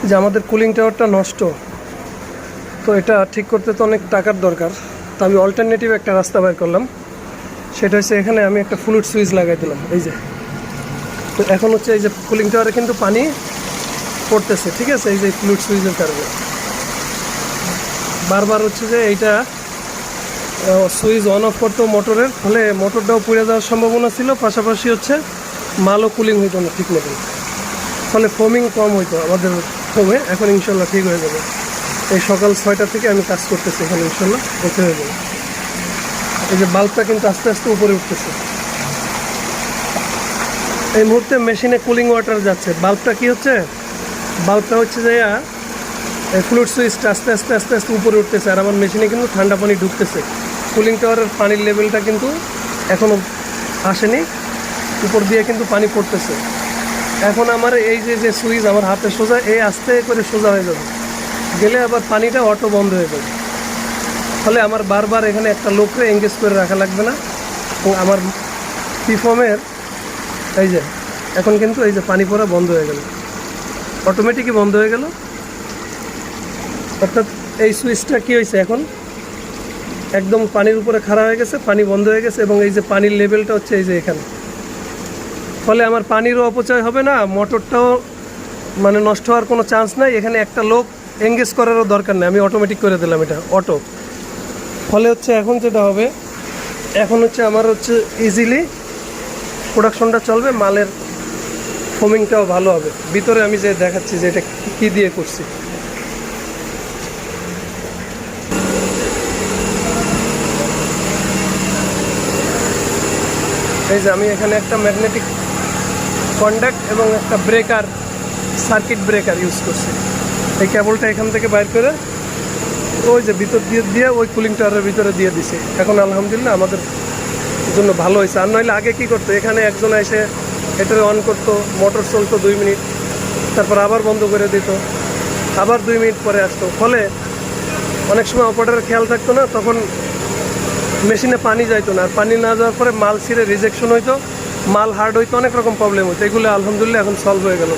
যে আমাদের কুলিং টাওয়ারটা নষ্ট, তো এটা ঠিক করতে তো অনেক টাকার দরকার। তো আমি অল্টারনেটিভ একটা রাস্তা বের করলাম, সেটা হচ্ছে এখানে আমি একটা ফ্লুইড সুইচ লাগাই দিলাম। এই যে, তো এখন হচ্ছে এই যে কুলিং টাওয়ারে কিন্তু পানি পড়তেছে, ঠিক আছে, এই যে ফ্লুইড সুইচের কারণে বারবার হচ্ছে যে এইটা সুইচ অন অফ করতো মোটরের, ফলে মোটরটাও পুড়ে যাওয়ার সম্ভাবনা ছিল, পাশাপাশি হচ্ছে মালও কুলিং হইতো না ঠিক মতন, ফলে ফোমিং কম হইতো আমাদের ফোমে। এখন ইনশাল্লাহ ঠিক হয়ে যাবে। এই সকাল 6টা থেকে আমি কাজ করতেছি এখানে, ইনশাল্লাহ ওকে হয়ে যাবে। এই যে বাল্বটা কিন্তু আস্তে আস্তে উপরে উঠতেছে। এই মুহূর্তে মেশিনে কুলিং ওয়াটার যাচ্ছে। বাল্বটা কি হচ্ছে, বাল্বটা হচ্ছে যে এই ফ্লুইড সুইচটা আস্তে আস্তে আস্তে আস্তে উপরে উঠতেছে, আর আমার মেশিনে কিন্তু ঠান্ডা পানি ঢুকতেছে। কুলিং টাওয়ারের পানির লেভেলটা কিন্তু এখনও আসেনি, উপর দিয়ে কিন্তু পানি পড়তেছে। এখন আমার এই যে সুইচ আমার হাতে সোজা, এই আস্তে করে সোজা হয়ে যাবে, গেলে আবার পানিটা অটো বন্ধ হয়ে যাবে। ফলে আমার বারবার এখানে একটা লোককে এঙ্গেজ করে রাখা লাগবে না। এবং আমার পিফমের এই যে এখন কিন্তু এই যে পানি পড়া বন্ধ হয়ে গেল, অটোমেটিকই বন্ধ হয়ে গেল। অর্থাৎ এই সুইচটা কী হয়েছে, এখন একদম পানির উপরে খাড়া হয়ে গেছে, পানি বন্ধ হয়ে গেছে, এবং এই যে পানির লেভেলটা হচ্ছে এই যে এখানে। ফলে আমার পানিরও অপচয় হবে না, মোটরটাও মানে নষ্ট হওয়ার কোনো চান্স নাই। এখানে একটা লোক এঙ্গেজ করারও দরকার নেই, আমি অটোমেটিক করে দিলাম এটা অটো। ফলে হচ্ছে এখন যেটা হবে, এখন হচ্ছে আমার হচ্ছে ইজিলি প্রোডাকশনটা চলবে, মালের ফোমিংটাও ভালো হবে। ভিতরে আমি যে দেখাচ্ছি যে এটা কী দিয়ে করছি। এই যে আমি এখানে একটা ম্যাগনেটিক কন্ডাক্ট এবং একটা ব্রেকার, সার্কিট ব্রেকার ইউজ করছি। এই কেবলটা এখান থেকে বাইর করে ওই যে ভিতর দিয়ে ওই কুলিং টাওয়ারের ভিতরে দিয়ে দিছি। এখন আলহামদুলিল্লাহ আমাদের জন্য ভালো হয়েছে। আর নইলে আগে কী করতো, এখানে একজন এসে এটারে অন করতো, মোটর চলতো 2 মিনিট, তারপর আবার বন্ধ করে দিত, আবার 2 মিনিট পরে আসতো। ফলে অনেক সময় অপারেটরের খেয়াল থাকতো না, তখন মেশিনে পানি যাইতো না, আর পানি না যাওয়ার পরে মাল ছিঁড়ে রিজেকশন হইতো, মাল হার্ড হইতো, অনেক রকম প্রবলেম হইতো। এগুলো আলহামদুলিল্লাহ এখন সলভ হয়ে গেল।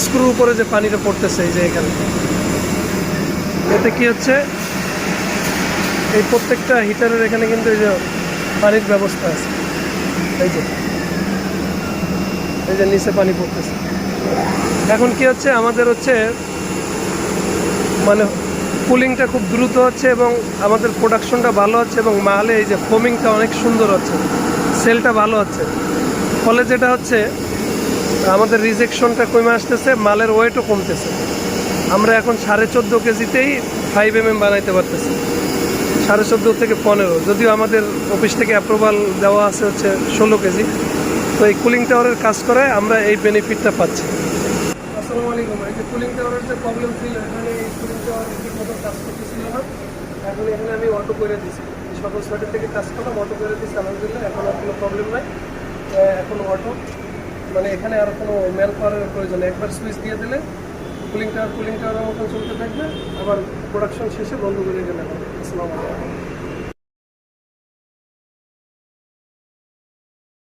স্ক্রুর উপরে যে পানিটা পড়তেছে এই যে এখানে, এতে কি হচ্ছে, এই প্রত্যেকটা হিটারের এখানে কিন্তু এই যে পানির ব্যবস্থা আছে। এই যে নিচে পানি পড়তেছে। এখন কি হচ্ছে, আমাদের হচ্ছে মানে কুলিংটা খুব দ্রুত হচ্ছে, এবং আমাদের প্রোডাকশনটা ভালো হচ্ছে, এবং মালে এই যে ফোমিংটা অনেক সুন্দর হচ্ছে, সেলটা ভালো হচ্ছে। ফলে যেটা হচ্ছে, আমাদের রিজেকশনটা কমে আসতেছে, মালের ওয়েটও কমতেছে। আমরা এখন 14.5 কেজিতেই 5 mm বানাইতে পারতেছি, 14.5 থেকে 15। যদিও আমাদের অফিস থেকে অ্যাপ্রুভাল দেওয়া আছে হচ্ছে 16 কেজি। তো এই কুলিং টাওয়ারের কাজ করে আমরা এই বেনিফিটটা পাচ্ছি। আসসালামু আলাইকুম। এই যে কুলিং টাওয়ারের যে প্রবলেম ছিল, এখানে এই কুলিং টাওয়ার ঠিক মতো কাজ করতেছিল না। এখন এখানে আমি অটো করে দিয়েছি, সকাল 6টা থেকে কাজ করলাম, অটো করে দিয়েছি আলহামদুলিল্লাহ। এখন আর কোনো প্রবলেম নাই, এখন অটো, মানে এখানে আর কোনো ম্যান পাওয়ারের প্রয়োজন নেই। একবার সুইচ দিয়ে দিলে কুলিং টাওয়ারের মতন চলতে থাকবে, আবার প্রোডাকশন শেষে বন্ধ করে গেলে। আসসালামু আলাইকুম।